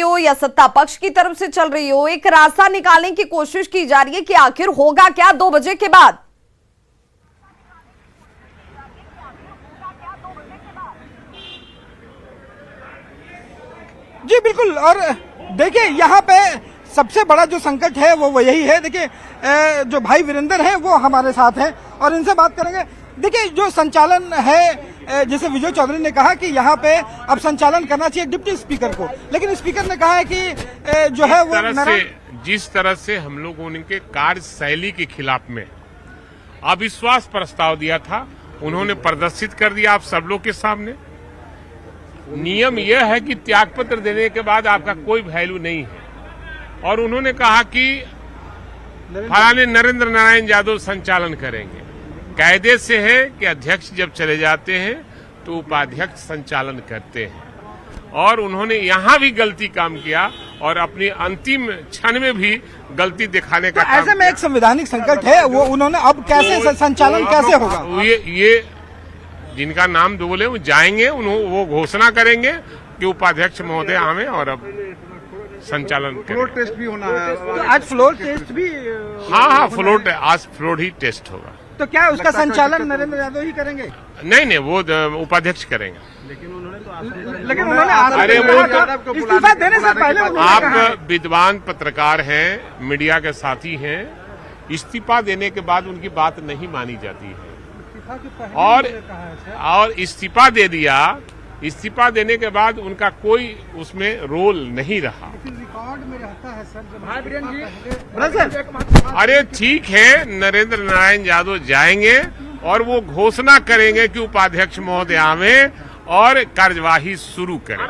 हो या सत्ता पक्ष की तरफ से चल रही हो, एक रास्ता निकालने की कोशिश की जा रही है कि आखिर होगा क्या 2 बजे के बाद। जी बिल्कुल। और देखिए यहाँ पे सबसे बड़ा जो संकट है वो यही है। देखिए जो भाई वीरेंद्र हैं वो हमारे साथ हैं और इनसे बात करेंगे। देखिए जो संचालन है, जैसे विजय चौधरी ने कहा कि यहाँ पे अब संचालन करना चाहिए डिप्टी स्पीकर को, लेकिन स्पीकर ने कहा है कि जो है वो जिस तरह से हम लोग उनके कार्यशैली के खिलाफ में अविश्वास प्रस्ताव दिया था, उन्होंने प्रदर्शित कर दिया आप सब लोग के सामने। नियम यह है कि त्यागपत्र देने के बाद आपका कोई वैल्यू नहीं है, और उन्होंने कहा कि फलाने नरेंद्र नारायण यादव संचालन करेंगे। कायदे से है कि अध्यक्ष जब चले जाते हैं तो उपाध्यक्ष संचालन करते हैं, और उन्होंने यहां भी गलती काम किया और अपनी अंतिम क्षण में भी गलती दिखाने का ऐसे में एक संवैधानिक संकट है, वो उन्होंने अब कैसे संचालन कैसे होगा? ये जिनका नाम बोले वो जाएंगे, वो घोषणा करेंगे कि उपाध्यक्ष महोदय आवे और अब संचालन फ्लोर टेस्ट भी होना है। तो आज फ्लोर टेस्ट भी हाँ आज फ्लोर ही टेस्ट होगा। तो क्या उसका संचालन नरेंद्र यादव ही करेंगे? नहीं, वो उपाध्यक्ष करेंगे। लेकिन उन्होंने अरे वो तो इस्तीफा देने से पहले आप विद्वान पत्रकार हैं, मीडिया के साथी हैं, इस्तीफा देने के बाद उनकी बात नहीं मानी जाती है। और इस्तीफा दे दिया, इस्तीफा देने के बाद उनका कोई उसमें रोल नहीं रहा। रिकॉर्ड में रहता है सर। अरे ठीक है, नरेंद्र नारायण यादव जाएंगे और वो घोषणा करेंगे कि उपाध्यक्ष महोदय आवे और कार्यवाही शुरू करें।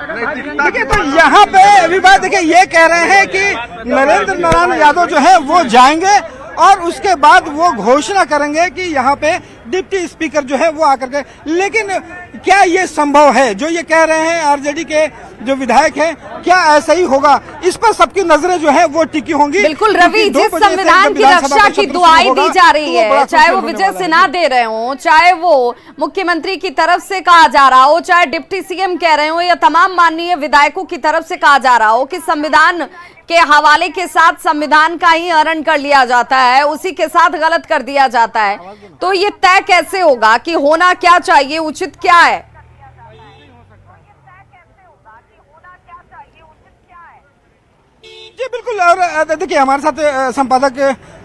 देखिए तो यहाँ पे विवाद, देखिए ये कह रहे हैं कि नरेंद्र नारायण यादव जो है वो जाएंगे और उसके बाद वो घोषणा करेंगे कि यहाँ पे डिप्टी स्पीकर जो है वो आकर के। लेकिन क्या ये संभव है जो ये कह रहे हैं आरजेडी के जो विधायक हैं, क्या ऐसा ही होगा? इस पर सबकी नजरें जो है वो टिकी होंगी। बिल्कुल रवि, जिस संविधान की रक्षा की दुआई दी जा रही है, चाहे वो विजय सिन्हा दे रहे हो, चाहे वो मुख्यमंत्री की तरफ से कहा जा रहा हो, चाहे डिप्टी सीएम कह रहे हो, या तमाम माननीय विधायकों की तरफ से कहा जा रहा हो कि संविधान के हवाले के साथ संविधान का ही हरण कर लिया जाता है, उसी के साथ गलत कर दिया जाता है, तो ये तय कैसे होगा कि होना क्या चाहिए, उचित क्या है? जी बिल्कुल। और देखिए हमारे साथ संपादक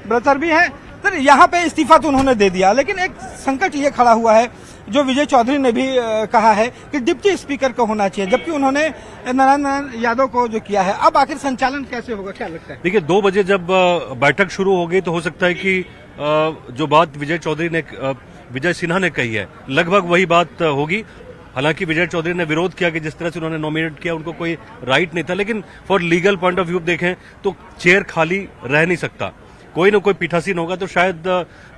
ब्रतर भी हैं। सर यहाँ पे इस्तीफा तो उन्होंने दे दिया, लेकिन एक संकट ये खड़ा हुआ है जो विजय चौधरी ने भी कहा है कि डिप्टी स्पीकर को होना चाहिए, जबकि उन्होंने नारायण यादव को जो किया है। अब आखिर संचालन कैसे होगा, क्या लगता है? देखिए 2 बजे जब बैठक शुरू हो गई तो हो सकता है कि जो बात विजय सिन्हा ने कही है लगभग वही बात होगी। हालांकि विजय चौधरी ने विरोध किया कि जिस तरह से उन्होंने नॉमिनेट किया उनको कोई राइट नहीं था, लेकिन for legal point of view देखें तो चेयर खाली रह नहीं सकता, कोई ना कोई पीठासीन होगा। तो शायद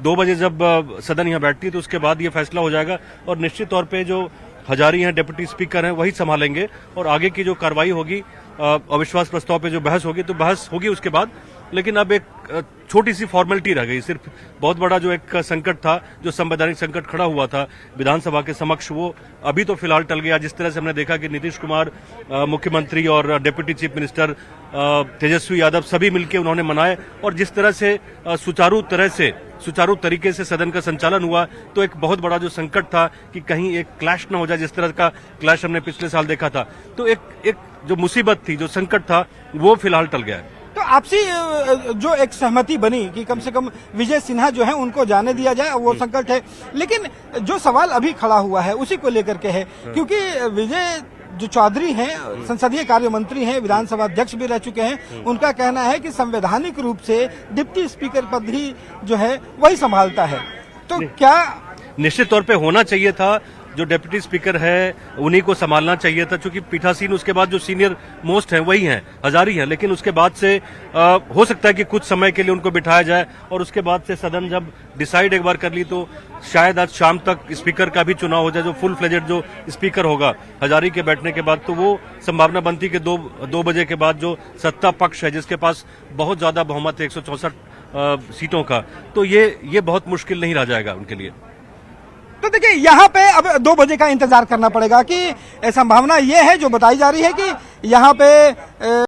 2 बजे जब सदन यहाँ बैठती है तो उसके बाद ये फैसला हो जाएगा, और निश्चित तौर पे जो हजारी हैं, डिप्टी स्पीकर हैं, वही संभालेंगे, और आगे की जो कार्रवाई होगी, अविश्वास प्रस्ताव पे जो बहस होगी तो बहस होगी उसके बाद। लेकिन अब एक छोटी सी फॉर्मेलिटी रह गई, सिर्फ बहुत बड़ा जो एक संकट था, जो संवैधानिक संकट खड़ा हुआ था विधानसभा के समक्ष, वो अभी तो फिलहाल टल गया। जिस तरह से हमने देखा कि नीतीश कुमार मुख्यमंत्री और deputy chief minister Tejashwi Yadav सभी मिलकर उन्होंने मनाए, और जिस तरह से सुचारू तरीके से सदन का संचालन हुआ, तो एक बहुत बड़ा जो संकट था कि कहीं एक क्लैश न हो जाए, जिस तरह का क्लैश हमने पिछले साल देखा था, तो एक जो मुसीबत थी, जो संकट था, वो फिलहाल टल गया है। तो आपसी जो एक सहमति बनी कि कम से कम विजय सिन्हा जो है उनको जाने दिया जाए, वो संकट है। लेकिन जो सवाल अभी खड़ा हुआ है उसी को लेकर के है, क्योंकि विजय जो चौधरी हैं, संसदीय कार्य मंत्री हैं, विधानसभा अध्यक्ष भी रह चुके हैं, उनका कहना है कि संवैधानिक रूप से डिप्टी स्पीकर पद ही जो है वही संभालता है। तो क्या निश्चित तौर पे होना चाहिए था, जो डिप्टी स्पीकर है उन्हीं को संभालना चाहिए था, क्योंकि पीठासीन उसके बाद जो सीनियर मोस्ट हैं वही हैं, हजारी हैं। लेकिन उसके बाद से हो सकता है कि कुछ समय के लिए उनको बिठाया जाए, और उसके बाद से सदन जब डिसाइड एक बार कर ली तो शायद आज शाम तक स्पीकर का भी चुनाव हो जाए, जो फुल फ्लेजेड जो स्पीकर होगा हजारी के बैठने के बाद। तो वो संभावना बनती कि 2 बजे के बाद जो सत्ता पक्ष है, जिसके पास बहुत ज्यादा बहुमत है 164 सीटों का, तो ये बहुत मुश्किल नहीं रह जाएगा उनके लिए। तो देखिए यहाँ पे अब 2 बजे का इंतजार करना पड़ेगा कि संभावना ये है जो बताई जा रही है कि यहाँ पे